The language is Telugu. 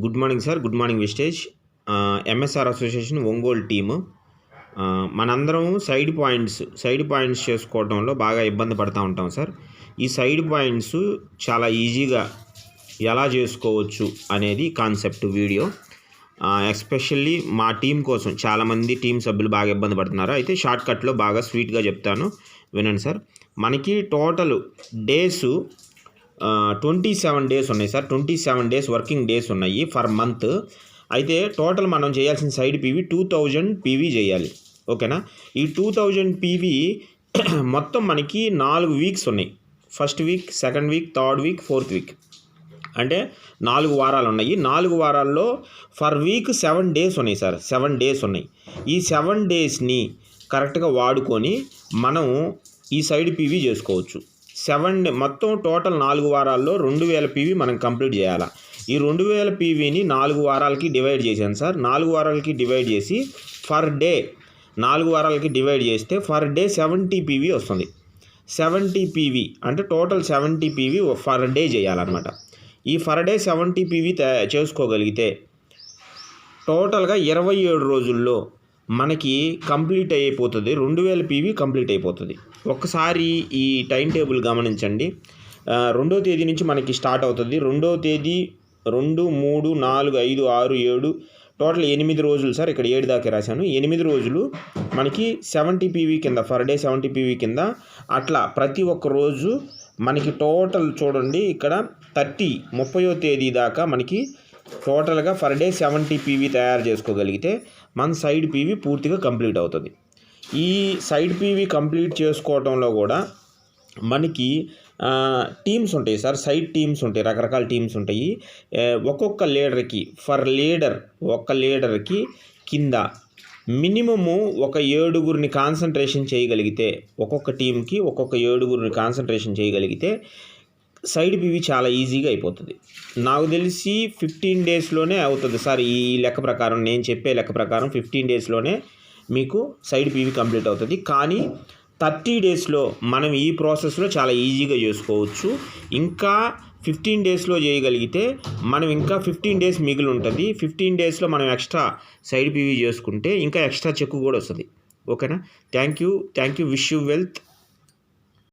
Good morning sir. Good morning Vistage. MSR association Ongole team. మనందరం సైడ్ పాయింట్స్ చేసుకోవడంలో బాగా ఇబ్బంది పడుతూ ఉంటాం సార్. ఈ సైడ్ పాయింట్స్ చాలా ఈజీగా ఎలా చేసుకోవచ్చు అనేది కాన్సెప్ట్ వీడియో. ఎస్పెషల్లీ మా టీం కోసం చాలామంది టీం సభ్యులు బాగా ఇబ్బంది పడుతున్నారు. అయితే షార్ట్కట్లో బాగా స్వీట్గా చెప్తాను, వినండి సార్. మనకి టోటల్ డేస్ 27 డేస్ ఉన్నాయి సార్. 27 డేస్ వర్కింగ్ డేస్ ఉన్నాయి ఫర్ మంత్. అయితే టోటల్ మనం చేయాల్సిన సైడ్ పీవీ 2000 పీవీ చేయాలి. ఓకేనా? ఈ 2000 పీవీ మొత్తం మనకి 4 వీక్స్ ఉన్నాయి. First week, second week, third week, fourth week, అంటే 4 వారాలు ఉన్నాయి. 4 వారాల్లో ఫర్ వీక్ 7 డేస్ ఉన్నాయి సార్. 7 డేస్ ఉన్నాయి. ఈ 7 డేస్ని కరెక్ట్గా వాడుకొని మనం ఈ సైడ్ పీవీ చేసుకోవచ్చు. మొత్తం టోటల్ 4 వారాల్లో 2000 పీవీ మనం కంప్లీట్ చేయాలి. ఈ 2000 పీవీని 4 వారాలకి డివైడ్ చేశాను సార్. 4 వారాలకి డివైడ్ చేసి ఫర్ డే 4 వారాలకి డివైడ్ చేస్తే ఫర్ డే 70 పీవీ వస్తుంది. 70 పీవీ అంటే టోటల్ 70 పీవీ ఫర్ డే చేయాలన్నమాట. ఈ ఫర్ డే 70 పీవీ చేసుకోగలిగితే టోటల్గా 27 రోజుల్లో మనకి కంప్లీట్ అయిపోతుంది. 2000 పీవీ కంప్లీట్ అయిపోతుంది. ఒక్కసారి ఈ టైం టేబుల్ గమనించండి. 2వ తేదీ నుంచి మనకి స్టార్ట్ అవుతుంది. 2వ తేదీ 2, 3, 4, 5, 6, 7 టోటల్ 8 రోజులు సార్. ఇక్కడ 7 దాకా రాశాను. 8 రోజులు మనకి 70 పీవీ కింద, ఫర్ డే 70 పీవీ కింద. అట్లా ప్రతి ఒక్క రోజు మనకి టోటల్ చూడండి, ఇక్కడ 30వ తేదీ దాకా మనకి టోటల్గా ఫర్ డే 70 పీవీ తయారు చేసుకోగలిగితే మన సైడ్ పీవీ పూర్తిగా కంప్లీట్ అవుతుంది. ఈ సైడ్ పీవీ కంప్లీట్ చేసుకోవడంలో కూడా మనకి టీమ్స్ ఉంటాయి సార్. సైడ్ టీమ్స్ ఉంటాయి, రకరకాల టీమ్స్ ఉంటాయి. ఒక్కొక్క లీడర్కి ఒక్క లీడర్కి కింద మినిమము ఒక 7గురిని కాన్సన్ట్రేషన్ చేయగలిగితే, ఒక్కొక్క టీంకి ఒక్కొక్క 7గురిని కాన్సన్ట్రేషన్ చేయగలిగితే సైడ్ పీవీ చాలా ఈజీగా అయిపోతుంది. నాకు తెలిసి 15 డేస్లోనే అవుతుంది సార్. ఈ లెక్క ప్రకారం, నేను చెప్పే లెక్క ప్రకారం 15 డేస్లోనే మీకు సైడ్ పీవీ కంప్లీట్ అవుతుంది. కానీ 30 డేస్లో మనం ఈ ప్రాసెస్లో చాలా ఈజీగా చేసుకోవచ్చు. ఇంకా 15 డేస్లో చేయగలిగితే మనం ఇంకా 15 డేస్ మిగిలి ఉంటుంది. 15 డేస్లో మనం ఎక్స్ట్రా సైడ్ పీవీ చేసుకుంటే ఇంకా ఎక్స్ట్రా చెక్ కూడా వస్తుంది. ఓకేనా? Thank you. Wish you wealth.